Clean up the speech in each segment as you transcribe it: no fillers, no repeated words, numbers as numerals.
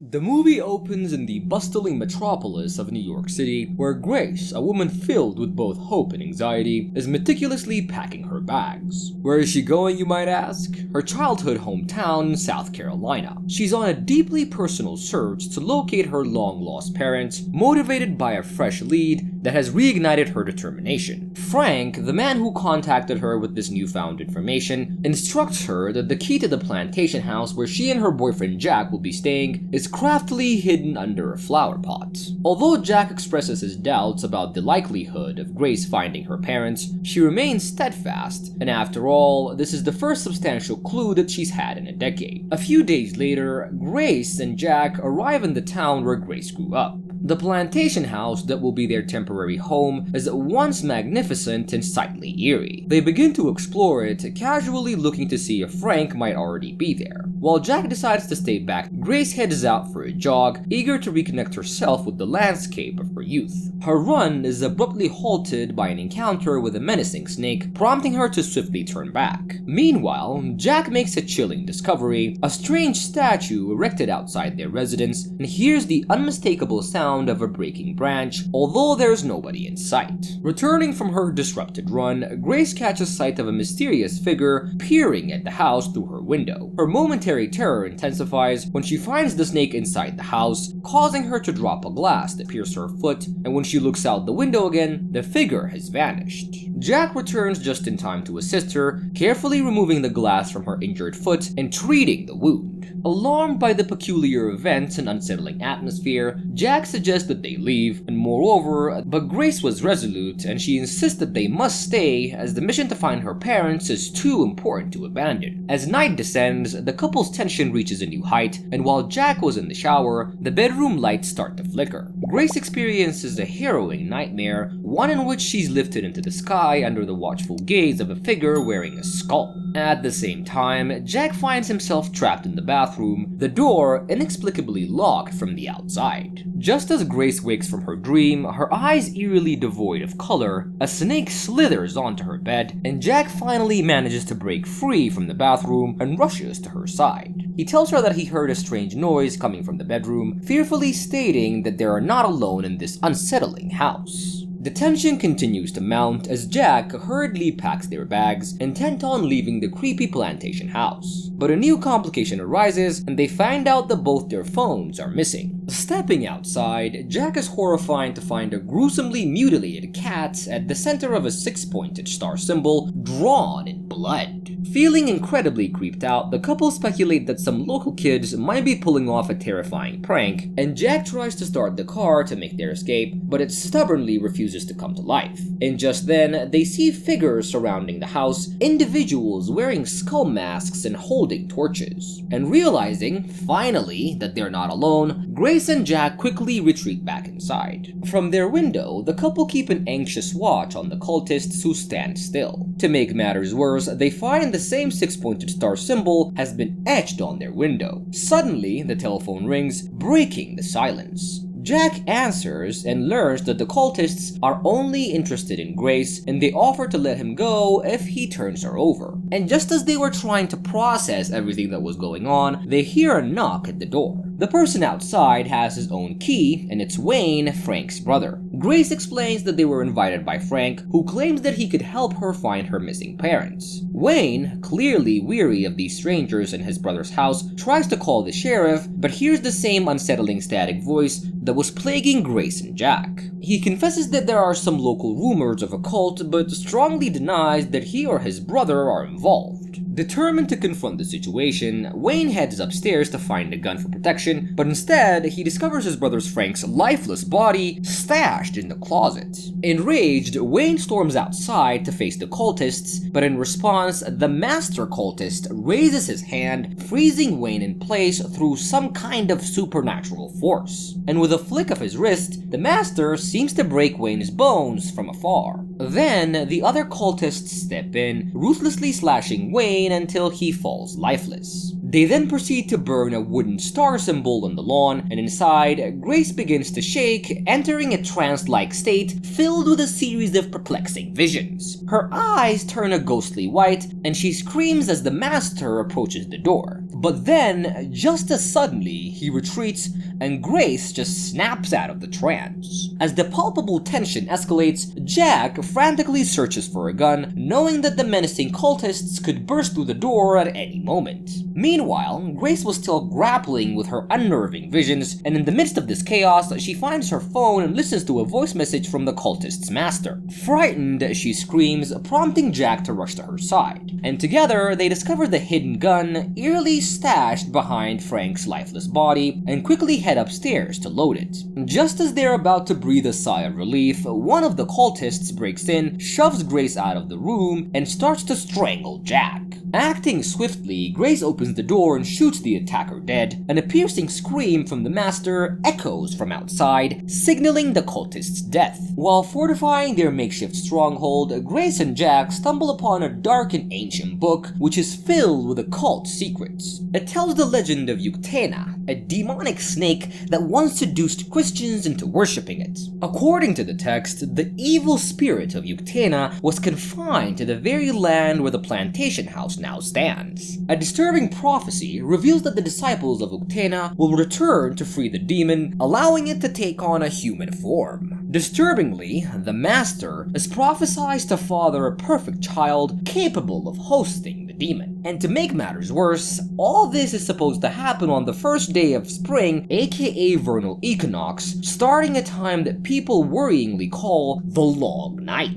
The movie opens in the bustling metropolis of New York City, where Grace, a woman filled with both hope and anxiety, is meticulously packing her bags. Where is she going, you might ask? Her childhood hometown, South Carolina. She's on a deeply personal search to locate her long-lost parents, motivated by a fresh lead that has reignited her determination. Frank, the man who contacted her with this newfound information, instructs her that the key to the plantation house where she and her boyfriend Jack will be staying is craftily hidden under a flower pot. Although Jack expresses his doubts about the likelihood of Grace finding her parents, she remains steadfast, and after all, this is the first substantial clue that she's had in a decade. A few days later, Grace and Jack arrive in the town where Grace grew up. The plantation house that will be their temporary home is once magnificent and slightly eerie. They begin to explore it, casually looking to see if Frank might already be there. While Jack decides to stay back, Grace heads out for a jog, eager to reconnect herself with the landscape of her youth. Her run is abruptly halted by an encounter with a menacing snake, prompting her to swiftly turn back. Meanwhile, Jack makes a chilling discovery: a strange statue erected outside their residence, and hears the unmistakable sound of a breaking branch, although there's nobody in sight. Returning from her disrupted run, Grace catches sight of a mysterious figure peering at the house through her window. Her momentary terror intensifies when she finds the snake inside the house, causing her to drop a glass that pierces her foot, and when she looks out the window again, the figure has vanished. Jack returns just in time to assist her, carefully removing the glass from her injured foot and treating the wound. Alarmed by the peculiar events and unsettling atmosphere, Jack suggests that they leave, and moreover, but Grace was resolute and she insists that they must stay as the mission to find her parents is too important to abandon. As night descends, the couple's tension reaches a new height, and while Jack was in the shower, the bedroom lights start to flicker. Grace experiences a harrowing nightmare, one in which she's lifted into the sky under the watchful gaze of a figure wearing a skull. At the same time, Jack finds himself trapped in the bathroom, the door inexplicably locked from the outside. Just as Grace wakes from her dream, her eyes eerily devoid of color, a snake slithers onto her bed, and Jack finally manages to break free from the bathroom and rushes to her side. He tells her that he heard a strange noise coming from the bedroom, fearfully stating that they are not alone in this unsettling house. The tension continues to mount as Jack hurriedly packs their bags, intent on leaving the creepy plantation house. But a new complication arises, and they find out that both their phones are missing. Stepping outside, Jack is horrified to find a gruesomely mutilated cat at the center of a six-pointed star symbol drawn in blood. Feeling incredibly creeped out, the couple speculate that some local kids might be pulling off a terrifying prank, and Jack tries to start the car to make their escape, but it stubbornly refuses to come to life. And just then, they see figures surrounding the house, individuals wearing skull masks and holding torches. And realizing, finally, that they're not alone, Grace and Jack quickly retreat back inside. From their window, the couple keep an anxious watch on the cultists who stand still. To make matters worse, they find the same six-pointed star symbol has been etched on their window. Suddenly, the telephone rings, breaking the silence. Jack answers and learns that the cultists are only interested in Grace, and they offer to let him go if he turns her over. And just as they were trying to process everything that was going on, they hear a knock at the door. The person outside has his own key, and it's Wayne, Frank's brother. Grace explains that they were invited by Frank, who claims that he could help her find her missing parents. Wayne, clearly weary of these strangers in his brother's house, tries to call the sheriff, but hears the same unsettling static voice that was plaguing Grace and Jack. He confesses that there are some local rumors of a cult, but strongly denies that he or his brother are involved. Determined to confront the situation, Wayne heads upstairs to find a gun for protection, but instead, he discovers his brother Frank's lifeless body stashed in the closet. Enraged, Wayne storms outside to face the cultists, but in response, the master cultist raises his hand, freezing Wayne in place through some kind of supernatural force. And with a flick of his wrist, the master seems to break Wayne's bones from afar. Then, the other cultists step in, ruthlessly slashing Wayne until he falls lifeless. They then proceed to burn a wooden star symbol on the lawn, and inside, Grace begins to shake, entering a trance-like state filled with a series of perplexing visions. Her eyes turn a ghostly white, and she screams as the master approaches the door. But then, just as suddenly, he retreats, and Grace just snaps out of the trance. As the palpable tension escalates, Jack frantically searches for a gun, knowing that the menacing cultists could burst through the door at any moment. Meanwhile, Grace was still grappling with her unnerving visions, and in the midst of this chaos, she finds her phone and listens to a voice message from the cultist's master. Frightened, she screams, prompting Jack to rush to her side. And together, they discover the hidden gun, eerily stashed behind Frank's lifeless body, and quickly head upstairs to load it. Just as they're about to breathe a sigh of relief, one of the cultists breaks in, shoves Grace out of the room, and starts to strangle Jack. Acting swiftly, Grace opens the door and shoots the attacker dead, and a piercing scream from the master echoes from outside, signaling the cultist's death. While fortifying their makeshift stronghold, Grace and Jack stumble upon a dark and ancient book, which is filled with occult secrets. It tells the legend of Uktena, a demonic snake that once seduced Christians into worshipping it. According to the text, the evil spirit of Uktena was confined to the very land where the plantation house now stands. A disturbing prophecy reveals that the disciples of Uktena will return to free the demon, allowing it to take on a human form. Disturbingly, the master is prophesied to father a perfect child capable of hosting the demon. And to make matters worse, all this is supposed to happen on the first day of spring, aka vernal equinox, starting a time that people worryingly call the long night.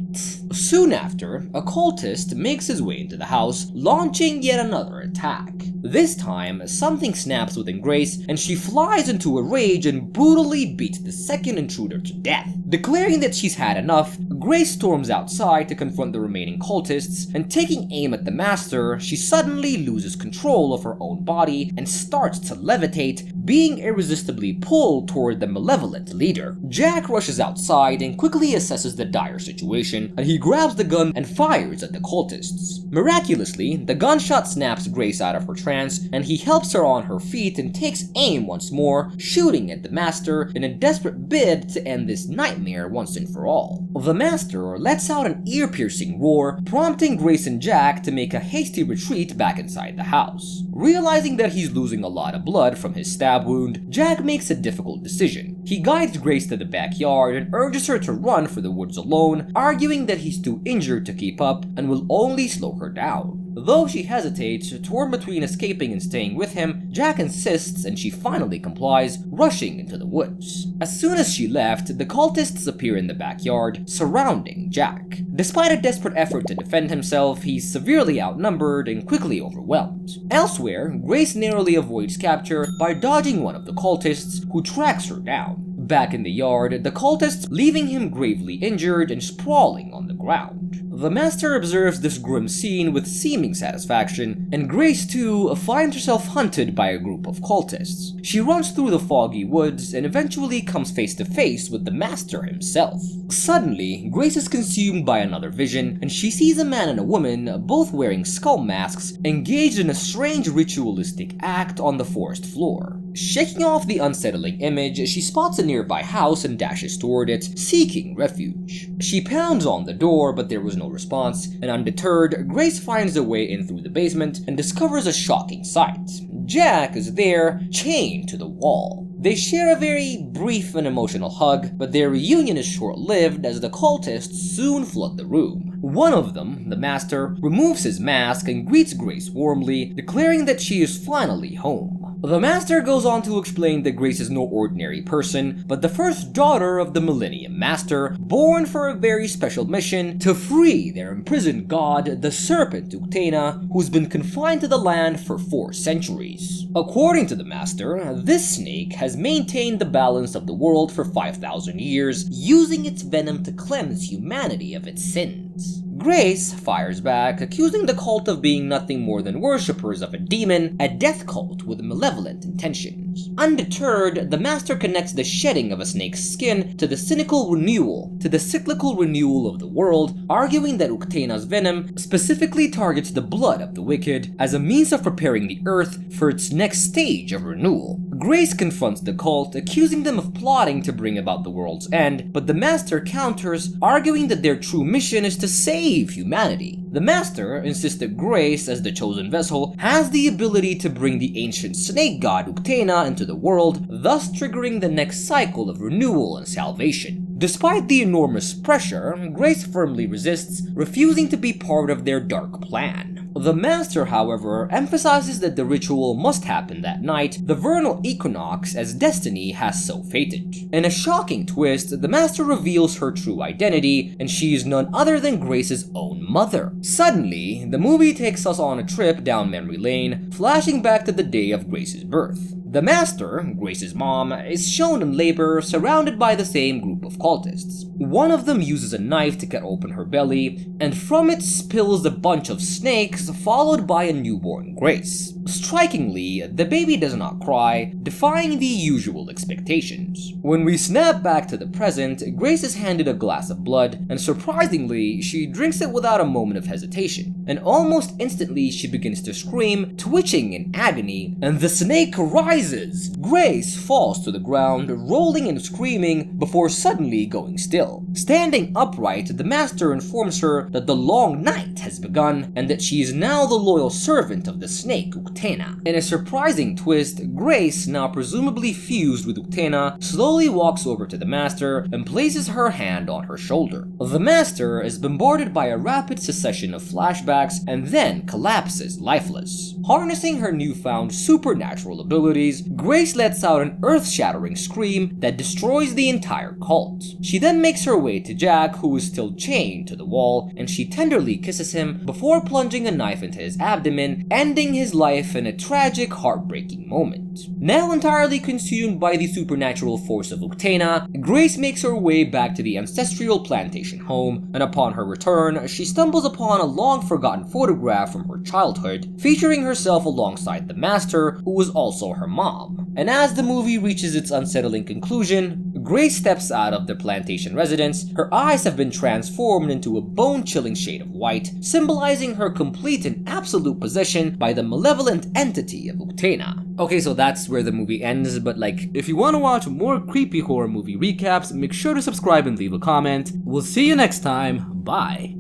Soon after, a cultist makes his way into the house, launching yet another attack. This time, something snaps within Grace, and she flies into a rage and brutally beats the second intruder to death. Declaring that she's had enough, Grace storms outside to confront the remaining cultists, and taking aim at the master, she suddenly loses control of her own body and starts to levitate, being irresistibly pulled toward the malevolent leader. Jack rushes outside and quickly assesses the dire situation, and he grabs the gun and fires at the cultists. Miraculously, the gunshot snaps Grace out of her trance, and he helps her on her feet and takes aim once more, shooting at the master in a desperate bid to end this nightmare once and for all. The master lets out an ear-piercing roar, prompting Grace and Jack to make a hasty retreat back inside the house. Realizing that he's losing a lot of blood from his stab wound, Jack makes a difficult decision. He guides Grace to the backyard and urges her to run for the woods alone, arguing that he's too injured to keep up and will only slow her down. Though she hesitates, torn between escaping and staying with him, Jack insists and she finally complies, rushing into the woods. As soon as she left, the cultists appear in the backyard, surrounding Jack. Despite a desperate effort to defend himself, he's severely outnumbered and quickly overwhelmed. Elsewhere, Grace narrowly avoids capture by dodging one of the cultists, who tracks her down. Back in the yard, the cultists leaving him gravely injured and sprawling on the ground. The master observes this grim scene with seeming satisfaction, and Grace too finds herself hunted by a group of cultists. She runs through the foggy woods and eventually comes face to face with the master himself. Suddenly, Grace is consumed by another vision, and she sees a man and a woman, both wearing skull masks, engaged in a strange ritualistic act on the forest floor. Shaking off the unsettling image, she spots a nearby house and dashes toward it, seeking refuge. She pounds on the door, but there was no response, and undeterred, Grace finds a way in through the basement and discovers a shocking sight. Jack is there, chained to the wall. They share a very brief and emotional hug, but their reunion is short-lived as the cultists soon flood the room. One of them, the master, removes his mask and greets Grace warmly, declaring that she is finally home. The master goes on to explain that Grace is no ordinary person, but the first daughter of the Millennium Master, born for a very special mission to free their imprisoned god, the serpent Uktena, who's been confined to the land for 4 centuries. According to the master, this snake has maintained the balance of the world for 5,000 years, using its venom to cleanse humanity of its sins. Grace fires back, accusing the cult of being nothing more than worshippers of a demon, a death cult with malevolent intentions. Undeterred, the Master connects the shedding of a snake's skin to the cyclical renewal of the world, arguing that Uctena's venom specifically targets the blood of the wicked as a means of preparing the earth for its next stage of renewal. Grace confronts the cult, accusing them of plotting to bring about the world's end, but the Master counters, arguing that their true mission is to save humanity. The Master insists that Grace, as the chosen vessel, has the ability to bring the ancient snake god Uctena into the world, thus triggering the next cycle of renewal and salvation. Despite the enormous pressure, Grace firmly resists, refusing to be part of their dark plan. The Master, however, emphasizes that the ritual must happen that night, the vernal equinox, as destiny has so fated. In a shocking twist, the Master reveals her true identity, and she is none other than Grace's own mother. Suddenly, the movie takes us on a trip down memory lane, flashing back to the day of Grace's birth. The Master, Grace's mom, is shown in labor, surrounded by the same group of cultists. One of them uses a knife to cut open her belly, and from it spills a bunch of snakes, followed by a newborn Grace. Strikingly, the baby does not cry, defying the usual expectations. When we snap back to the present, Grace is handed a glass of blood, and surprisingly, she drinks it without a moment of hesitation. And almost instantly, she begins to scream, twitching in agony, and the snake rises. Grace falls to the ground, rolling and screaming, before suddenly going still. Standing upright, the Master informs her that the long night has begun, and that she is now the loyal servant of the snake Uctena. In a surprising twist, Grace, now presumably fused with Uctena, slowly walks over to the Master and places her hand on her shoulder. The Master is bombarded by a rapid succession of flashbacks and then collapses lifeless. Harnessing her newfound supernatural abilities, Grace lets out an earth-shattering scream that destroys the entire cult. She then makes her way to Jack, who is still chained to the wall, and she tenderly kisses him before plunging a knife into his abdomen, ending his life in a tragic, heartbreaking moment. Now entirely consumed by the supernatural force of Uctena, Grace makes her way back to the ancestral plantation home, and upon her return, she stumbles upon a long-forgotten photograph from her childhood, featuring herself alongside the Master, who was also her mom. And as the movie reaches its unsettling conclusion, Grace steps out of the plantation residence. Her eyes have been transformed into a bone-chilling shade of white, symbolizing her complete and absolute possession by the malevolent entity of Uctena. Okay, so that's where the movie ends, but if you want to watch more creepy horror movie recaps, make sure to subscribe and leave a comment. We'll see you next time. Bye.